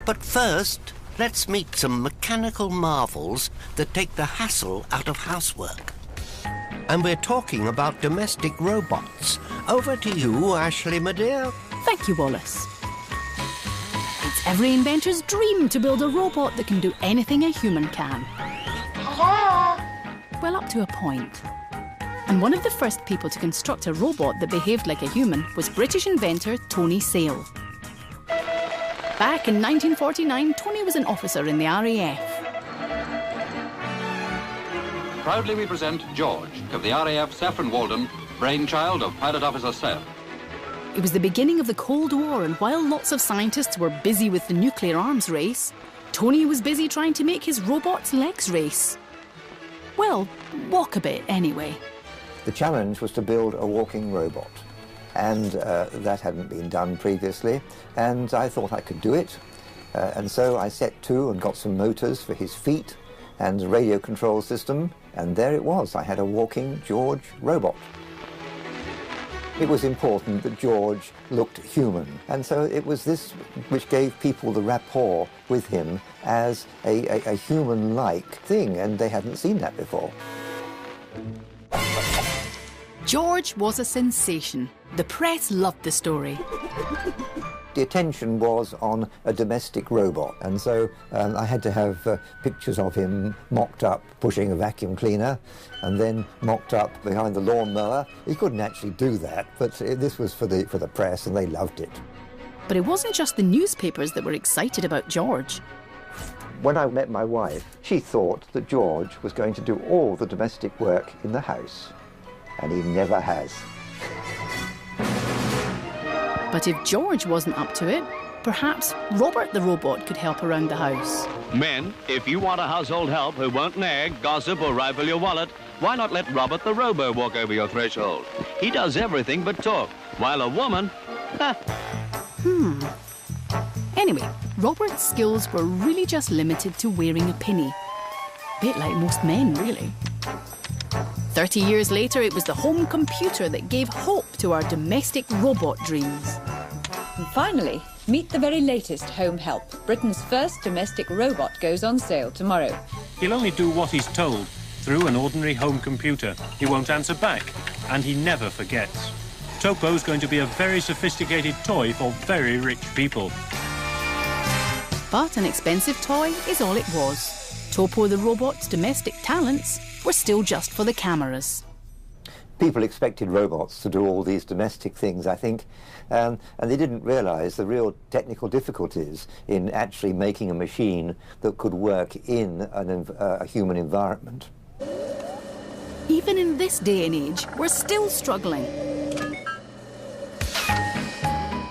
But first, let's meet some mechanical marvels that take the hassle out of housework. And we're talking about domestic robots. Over to you, Ashley, my dear. Thank you, Wallace. It's every inventor's dream to build a robot that can do anything a human can. Well, up to a point. And one of the first people to construct a robot that behaved like a human was British inventor Tony Sale. Back in 1949, Tony was an officer in the RAF. Proudly we present George of the RAF Saffron Walden, brainchild of Pilot Officer Seth. It was the beginning of the Cold War, and while lots of scientists were busy with the nuclear arms race, Tony was busy trying to make his robot's legs race. Well, walk a bit anyway. The challenge was to build a walking robot, and that hadn't been done previously, and I thought I could do it. And so I set to and got some motors for his feet and a radio control system, and there it was. I had a walking George robot. It was important that George looked human, and so it was this which gave people the rapport with him as a human-like thing, and they hadn't seen that before. George was a sensation. The press loved the story. The attention was on a domestic robot, and so I had to have pictures of him mocked up pushing a vacuum cleaner and then mocked up behind the lawnmower. He couldn't actually do that, but this was for the press, and they loved it. But it wasn't just the newspapers that were excited about George. When I met my wife, she thought that George was going to do all the domestic work in the house, and he never has. But if George wasn't up to it, perhaps Robert the robot could help around the house. Men, if you want a household help who won't nag, gossip or rifle your wallet, why not let Robert the robo walk over your threshold? He does everything but talk, while a woman... Anyway, Robert's skills were really just limited to wearing a pinny. Bit like most men, really. 30 years later, it was the home computer that gave hope to our domestic robot dreams. And finally, meet the very latest home help. Britain's first domestic robot goes on sale tomorrow. He'll only do what he's told through an ordinary home computer. He won't answer back, and he never forgets. Topo's going to be a very sophisticated toy for very rich people. But an expensive toy is all it was. Topo the robot's domestic talents were still just for the cameras. People expected robots to do all these domestic things, I think, and they didn't realise the real technical difficulties in actually making a machine that could work in a human environment. Even in this day and age, we're still struggling.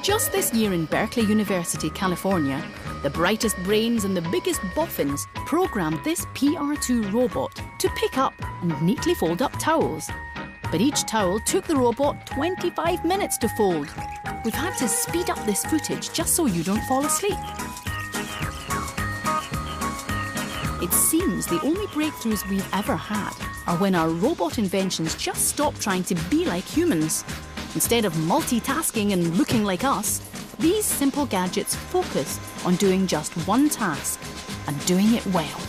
Just this year in Berkeley University, California, the brightest brains and the biggest boffins programmed this PR2 robot to pick up and neatly fold up towels. But each towel took the robot 25 minutes to fold. We've had to speed up this footage just so you don't fall asleep. It seems the only breakthroughs we've ever had are when our robot inventions just stop trying to be like humans. Instead of multitasking and looking like us, these simple gadgets focus on doing just one task and doing it well.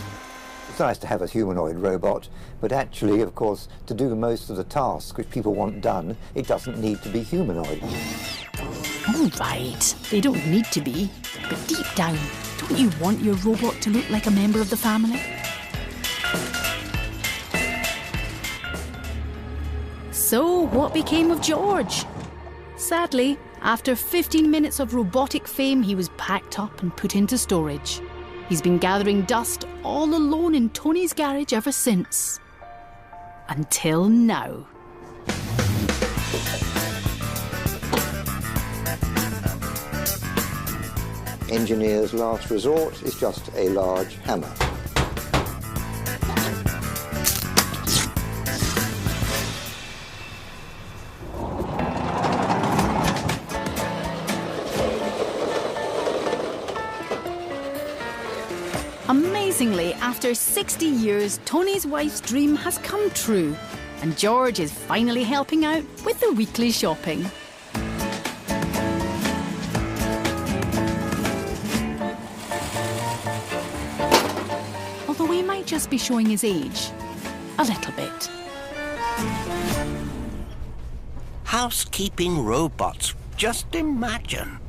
It's nice to have a humanoid robot, but actually, of course, to do most of the tasks which people want done, it doesn't need to be humanoid. All right, they don't need to be, but deep down, don't you want your robot to look like a member of the family? So, what became of George? Sadly, after 15 minutes of robotic fame, he was packed up and put into storage. He's been gathering dust all alone in Tony's garage ever since. Until now. Engineer's last resort is just a large hammer. Amazingly, after 60 years, Tony's wife's dream has come true, and George is finally helping out with the weekly shopping. although he might just be showing his age. A little bit. Housekeeping robots. Just imagine.